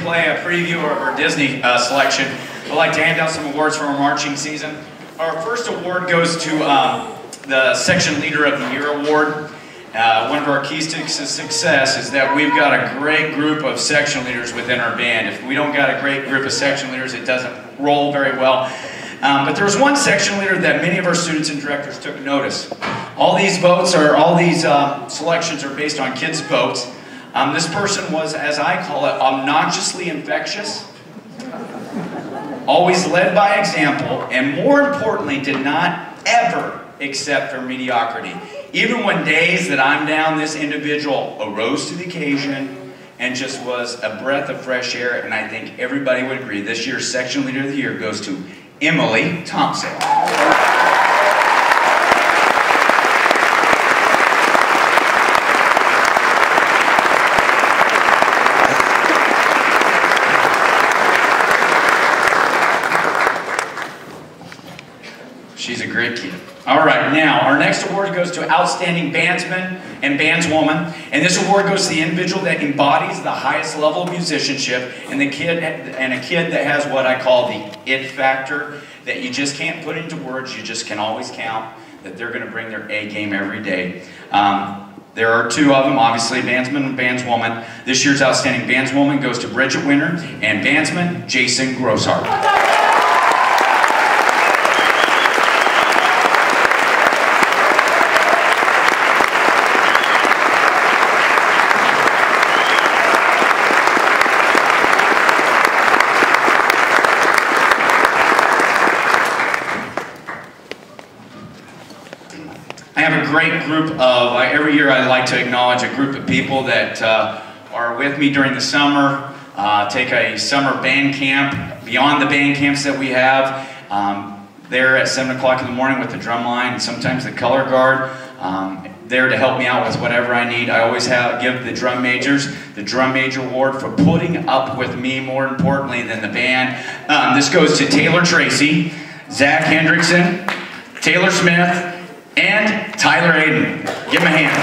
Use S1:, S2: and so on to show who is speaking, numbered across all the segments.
S1: play a preview of our Disney selection, I'd like to hand out some awards for our marching season. Our first award goes to the Section Leader of the Year award. One of our keys to success is that we've got a great group of section leaders within our band. If we don't got a great group of section leaders, it doesn't roll very well. But there was one section leader that many of our students and directors took notice. All these votes are, selections are based on kids' votes. This person was, as I call it, obnoxiously infectious, always led by example, and more importantly, did not ever accept for mediocrity. Even when days that I'm down, this individual arose to the occasion and just was a breath of fresh air, and I think everybody would agree. This year's Section Leader of the Year goes to Emily Thompson. She's a great kid. All right, now our next award goes to Outstanding Bandsman and Bandswoman, and this award goes to the individual that embodies the highest level of musicianship, and a kid that has what I call the it factor, that you just can't put into words, you just can always count that they're going to bring their A game every day. There are two of them, obviously, Bandsman and Bandswoman. This year's Outstanding Bandswoman goes to Bridget Winter, and Bandsman, Jason Grosshart. I have a great group of, every year I like to acknowledge a group of people that are with me during the summer, take a summer band camp, beyond the band camps that we have. There at 7 o'clock in the morning with the drum line and sometimes the color guard, there to help me out with whatever I need. I always give the drum majors the Drum Major Award for putting up with me more importantly than the band. This goes to Taylor Tracy, Zach Hendrickson, Taylor Smith, and Tyler Aiden. Give him a hand.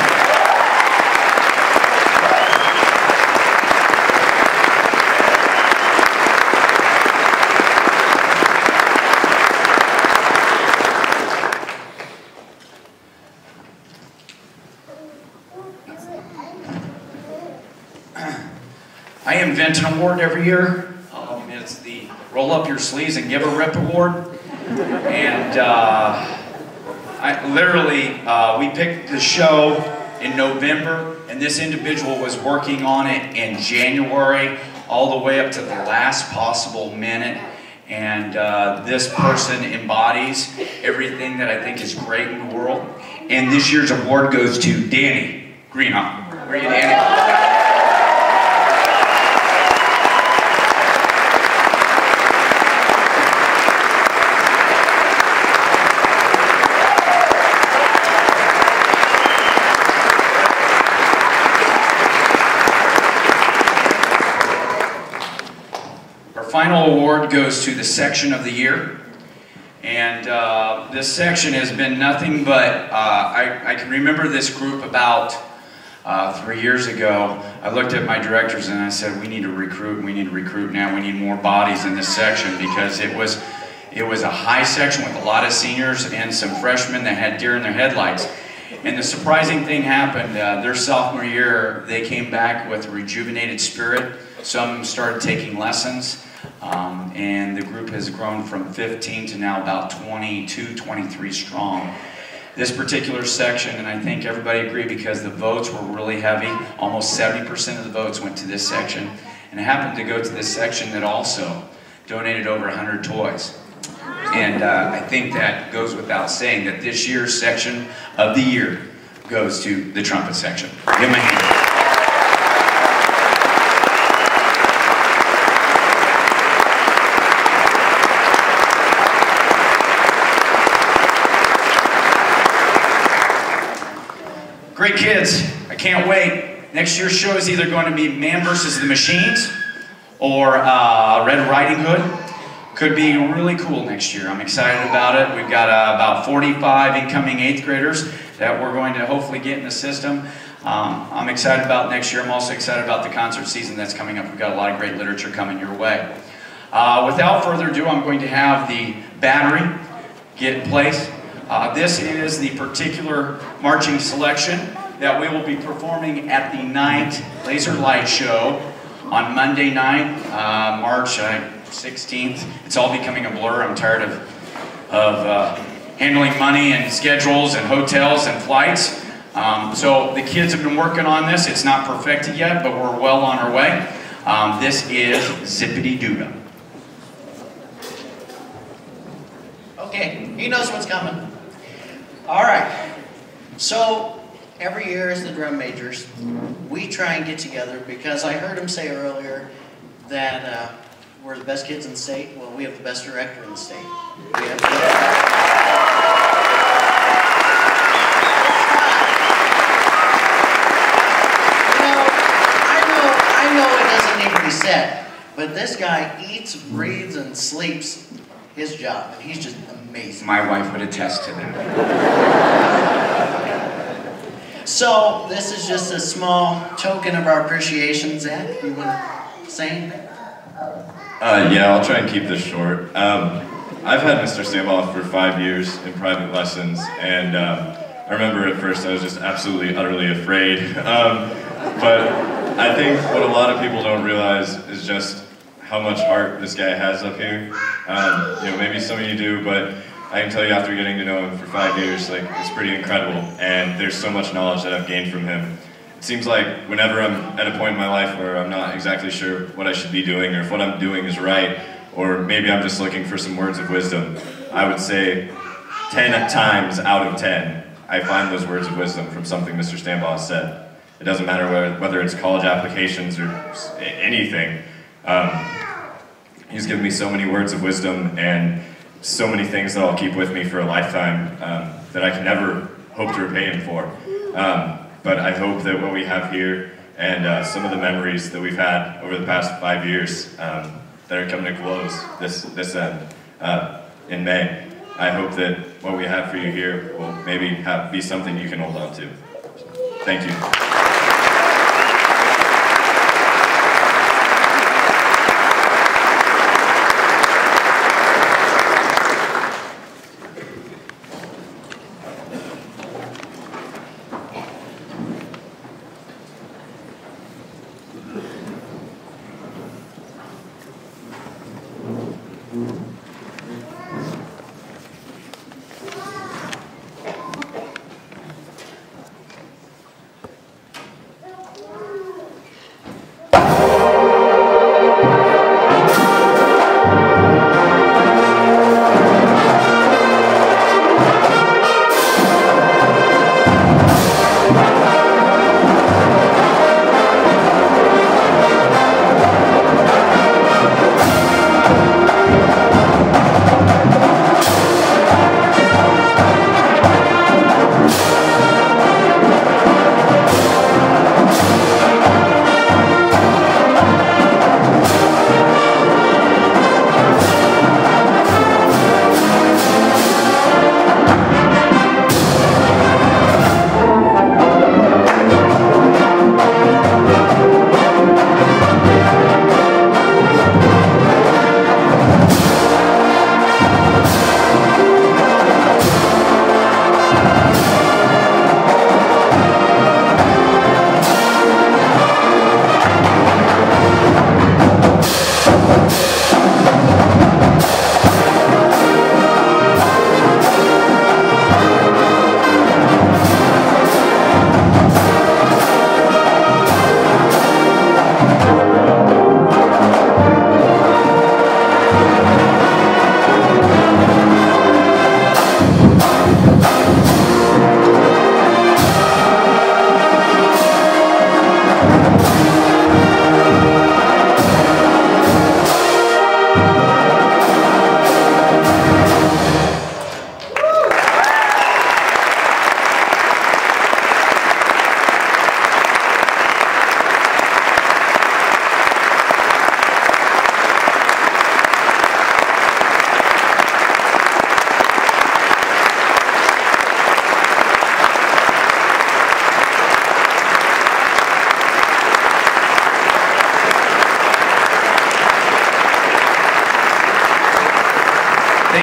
S1: I invent an award every year. It's the Roll Up Your Sleeves and Give a Rip Award. And we picked the show in November, and this individual was working on it in January, all the way up to the last possible minute. And this person embodies everything that I think is great in the world. And this year's award goes to Danny Greenhawk. Where are you, Danny? Final award goes to the Section of the Year, and this section has been nothing but, I can remember this group about 3 years ago. I looked at my directors and I said, we need to recruit now, we need more bodies in this section, because it was a high section with a lot of seniors and some freshmen that had deer in their headlights. And the surprising thing happened, their sophomore year, they came back with a rejuvenated spirit. Some started taking lessons. And the group has grown from 15 to now about 22, 23 strong. This particular section, and I think everybody agreed because the votes were really heavy, almost 70% of the votes went to this section, and it happened to go to this section that also donated over 100 toys. And I think that goes without saying that this year's Section of the Year goes to the trumpet section. Give them a hand. Great kids, I can't wait. Next year's show is either going to be Man vs. the Machines or Red Riding Hood. Could be really cool next year. I'm excited about it. We've got about 45 incoming 8th graders that we're going to hopefully get in the system. I'm excited about next year. I'm also excited about the concert season that's coming up. We've got a lot of great literature coming your way. Without further ado, I'm going to have the battery get in place. This is the particular marching selection that we will be performing at the night laser light show on Monday night, March 16th. It's all becoming a blur. I'm tired of handling money and schedules and hotels and flights. So the kids have been working on this. It's not perfected yet, but we're well on our way. This is Zip-a-Dee Doo Dah.
S2: Okay, he knows what's coming. All right, so every year as the drum majors, we try and get together because I heard him say earlier that we're the best kids in the state. Well, we have the best director in the state. We have I know it doesn't need to be said, but this guy eats, breathes, and sleeps his job, and he's just amazing.
S1: My wife would attest to that.
S2: So, this is just a small token of our appreciation. Zach, you want to say anything?
S3: Yeah, I'll try and keep this short. I've had Mr. Stambaugh for 5 years in private lessons, and I remember at first I was just absolutely, utterly afraid. But I think what a lot of people don't realize is just how much heart this guy has up here. You know, maybe some of you do, but I can tell you after getting to know him for 5 years, like, it's pretty incredible, and there's so much knowledge that I've gained from him. It seems like whenever I'm at a point in my life where I'm not exactly sure what I should be doing or if what I'm doing is right, or maybe I'm just looking for some words of wisdom, I would say 10 times out of 10, I find those words of wisdom from something Mr. Stambaugh said. It doesn't matter whether it's college applications or anything. He's given me so many words of wisdom and so many things that I'll keep with me for a lifetime that I can never hope to repay him for. But I hope that what we have here and some of the memories that we've had over the past 5 years that are coming to close this end in May, I hope that what we have for you here will maybe be something you can hold on to. Thank you.
S4: Mm-hmm.